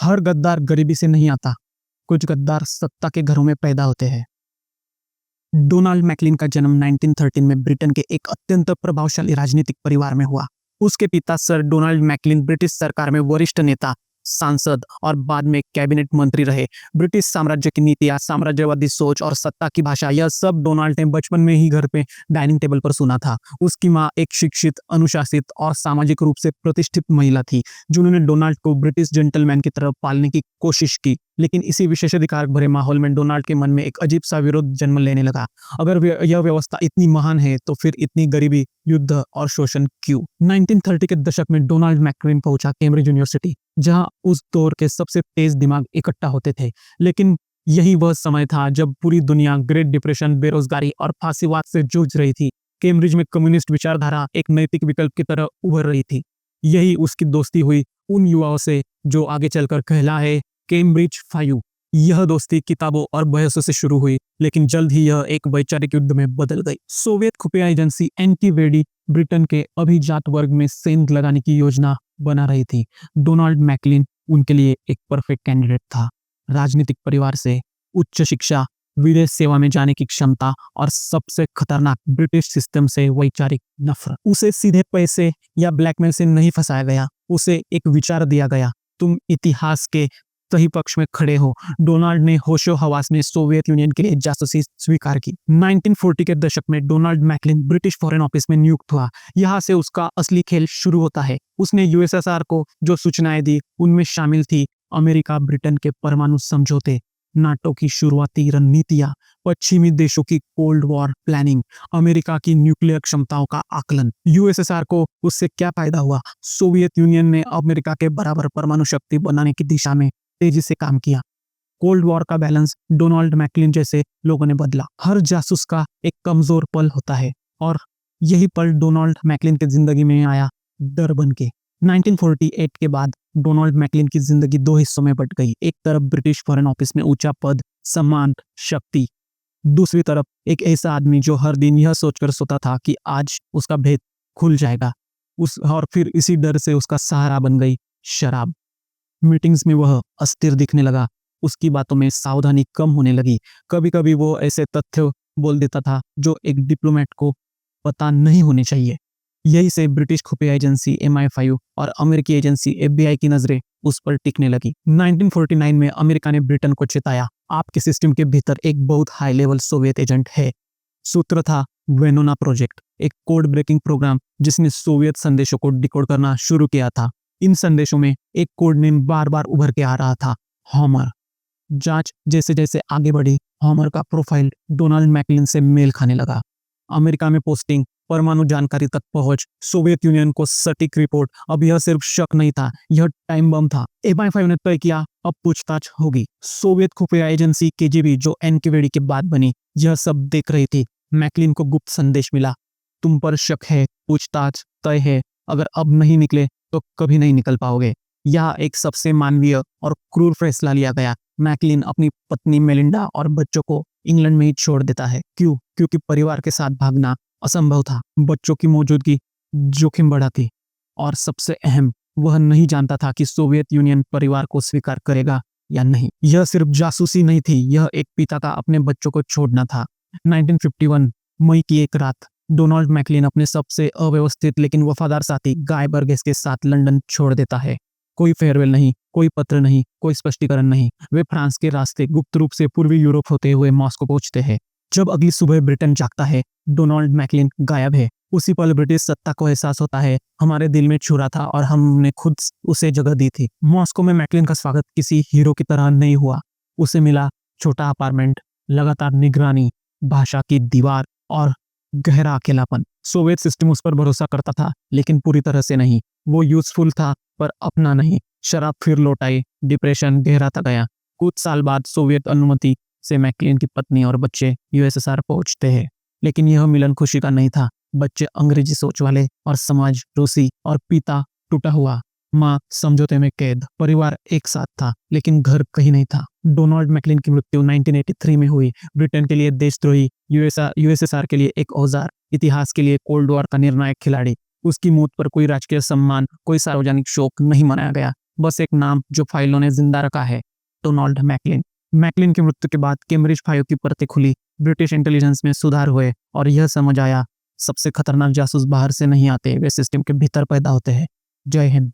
हर गद्दार गरीबी से नहीं आता, कुछ गद्दार सत्ता के घरों में पैदा होते हैं। डोनाल्ड मैकलिन का जन्म 1913 में ब्रिटेन के एक अत्यंत प्रभावशाली राजनीतिक परिवार में हुआ। उसके पिता सर डोनाल्ड मैकलिन ब्रिटिश सरकार में वरिष्ठ नेता, सांसद और बाद में कैबिनेट मंत्री रहे। ब्रिटिश साम्राज्य की नीतियां, साम्राज्यवादी सोच और सत्ता की भाषा, यह सब डोनाल्ड ने बचपन में ही घर पे डाइनिंग टेबल पर सुना था। उसकी माँ एक शिक्षित, अनुशासित और सामाजिक रूप से प्रतिष्ठित महिला थी, जिन्होंने डोनाल्ड को ब्रिटिश जेंटलमैन की तरह पालने की कोशिश की। लेकिन इसी विशेषाधिकार भरे माहौल में डोनाल्ड के मन में एक अजीब सा विरोध जन्म लेने लगा। अगर यह व्यवस्था इतनी महान है तो फिर इतनी गरीबी, युद्ध और शोषण क्यों? 1930 के दशक में डोनाल्ड मैकलिन पहुंचा कैम्ब्रिज यूनिवर्सिटी, जहां उस दौर के सबसे तेज दिमाग इकट्ठा होते थे। लेकिन यही वह समय था जब पूरी दुनिया ग्रेट डिप्रेशन, बेरोजगारी और फांसीवाद से जूझ रही थी। कैम्ब्रिज में कम्युनिस्ट विचारधारा एक नैतिक विकल्प की तरह उभर रही थी। यही उसकी दोस्ती हुई उन युवाओं से जो आगे चलकर कहलाए कैम्ब्रिज 5। यह दोस्ती किताबों और बहसों से शुरू हुई, लेकिन जल्द ही यह एक वैचारिक युद्ध में बदल गई। सोवियत खुफिया एजेंसी एनकेवेडी ब्रिटेन के अभिजात वर्ग में सेंध लगाने की योजना बना रही थी। डोनाल्ड मैकलिन उनके लिए एक परफेक्ट कैंडिडेट था। राजनीतिक परिवार से, उच्च शिक्षा, विदेश सेवा में जाने की क्षमता और सबसे खतरनाक ब्रिटिश सिस्टम से वैचारिक नफरत। उसे सीधे पैसे या ब्लैकमेल से नहीं फंसाया गया, उसे एक विचार दिया गया, तुम इतिहास के सही पक्ष में खड़े हो। डोनाल्ड ने होशो हवास में सोवियत यूनियन के लिए जासूसी स्वीकार की। 1940 के दशक में Donald McLean British foreign office में नियुक्त हुआ। यहाँ से उसका असली खेल शुरू होता है। उसने यूएसएसआर को जो सूचनाएं दी, उनमें शामिल थी अमेरिका ब्रिटेन के परमाणु समझौते, नाटो की शुरुआती रणनीतियां, पश्चिमी देशों की कोल्ड वॉर प्लानिंग, अमेरिका की न्यूक्लियर क्षमताओं का आकलन। यूएसएसआर को उससे क्या फायदा हुआ? सोवियत यूनियन ने अमेरिका के बराबर परमाणु शक्ति बनाने की दिशा में तेजी से काम किया। कोल्ड वॉर का बैलेंस डोनाल्ड मैकलिन जैसे लोगों ने बदला। हर जासूस का एक कमजोर पल होता है, और यही पल डोनाल्ड मैकलिन की जिंदगी में आया डर बन के। 1948 के बाद डोनाल्ड मैकलिन की जिंदगी दो हिस्सों में बट गई। एक तरफ ब्रिटिश फॉरेन ऑफिस में ऊंचा पद, सम्मान, शक्ति। दूसरी तरफ एक ऐसा आदमी जो हर दिन यह सोचकर सोता था कि आज उसका भेद खुल जाएगा। और फिर इसी डर से उसका सहारा बन गई शराब। मीटिंग्स में वह अस्थिर दिखने लगा, उसकी बातों में सावधानी कम होने लगी। कभी कभी वो ऐसे तथ्य बोल देता था जो एक डिप्लोमेट को पता नहीं होने चाहिए। यही से ब्रिटिश खुफिया एजेंसी MI5 और अमेरिकी एजेंसी FBI की नजरें उस पर टिकने लगी। 1949 में अमेरिका ने ब्रिटेन को चेताया, आपके सिस्टम के भीतर एक बहुत हाई लेवल सोवियत एजेंट है। सूत्र था वेनोना प्रोजेक्ट, एक कोड ब्रेकिंग प्रोग्राम जिसने सोवियत संदेशों को डिकोड करना शुरू किया था। इन संदेशों में एक कोड नेम बार बार उभर के आ रहा था, हॉमर। जांच जैसे जैसे आगे बढ़ी, हॉमर का प्रोफाइल डोनाल्ड मैकलिन से मेल खाने लगा। अमेरिका में पोस्टिंग, परमाणु जानकारी तक पहुंच, सोवियत यूनियन को सटीक रिपोर्ट। अब यह सिर्फ शक नहीं था, यह टाइम बम था। MI5 ने तय किया, अब पूछताछ होगी। सोवियत खुफिया एजेंसी KGB, जो एनकेवेडी के बाद बनी, यह सब देख रही थी। मैकलिन को गुप्त संदेश मिला, तुम पर शक है, पूछताछ तय है, अगर अब नहीं निकले तो कभी नहीं निकल पाओगे। यह एक सबसे मानवीय और क्रूर फैसला लिया गया। मैकलिन अपनी पत्नी मेलिंडा और बच्चों को इंग्लैंड में ही छोड़ देता है। क्यों? क्योंकि परिवार के साथ भागना असंभव था। बच्चों की मौजूदगी जोखिम बढ़ा थी, और सबसे अहम, वह नहीं जानता था कि सोवियत यूनियन परिवार को स्वीकार करेगा या नहीं। यह सिर्फ जासूसी नहीं थी, यह एक पिता का अपने बच्चों को छोड़ना था। 1951 मई की एक रात डोनाल्ड मैकलिन अपने सबसे अव्यवस्थित लेकिन वफादार साथी गाय बर्गेस के साथ लंदन छोड़ देता है। कोई फेयरवेल नहीं, कोई पत्र नहीं, कोई स्पष्टीकरण नहीं। वे फ्रांस के रास्ते गुप्त रूप से पूर्वी यूरोप होते हुए मॉस्को पहुंचते हैं। जब अगली सुबह ब्रिटेन जागता है, डोनाल्ड मैकलिन गायब है। उसी पल ब्रिटिश सत्ता को एहसास होता है, हमारे दिल में छुरा था और हमने खुद उसे जगह दी थी। मॉस्को में मैकलिन का स्वागत किसी हीरो की तरह नहीं हुआ। उसे मिला छोटा अपार्टमेंट, लगातार निगरानी, भाषा की दीवार और गहरा अकेलापन। सोवियत सिस्टम उस पर भरोसा करता था, लेकिन पूरी तरह से नहीं। वो यूजफुल था पर अपना नहीं। शराब फिर लौट आई, डिप्रेशन गहराता गया। कुछ साल बाद सोवियत अनुमति से मैकलिन की पत्नी और बच्चे USSR पहुंचते हैं, लेकिन यह मिलन खुशी का नहीं था। बच्चे अंग्रेजी सोच वाले और समाज रूसी, और पिता टूटा हुआ, माँ समझौते में कैद। परिवार एक साथ था, लेकिन घर कहीं नहीं था। डोनाल्ड मैकलिन की मृत्यु 1983 में हुई। ब्रिटेन के लिए देशद्रोही, USSR के लिए एक औजार, इतिहास के लिए कोल्ड वॉर का निर्णायक खिलाड़ी। उसकी मौत पर कोई राजकीय सम्मान, कोई सार्वजनिक शोक नहीं मनाया गया। बस एक नाम जो फाइलों ने जिंदा रखा है, डोनाल्ड मैकलिन। मैकलिन की मृत्यु के बाद कैम्ब्रिज फाइव की परतें खुली, ब्रिटिश इंटेलिजेंस में सुधार हुए और यह समझ आया सबसे खतरनाक जासूस बाहर से नहीं आते, वे सिस्टम के भीतर पैदा होते हैं। जय हिंद।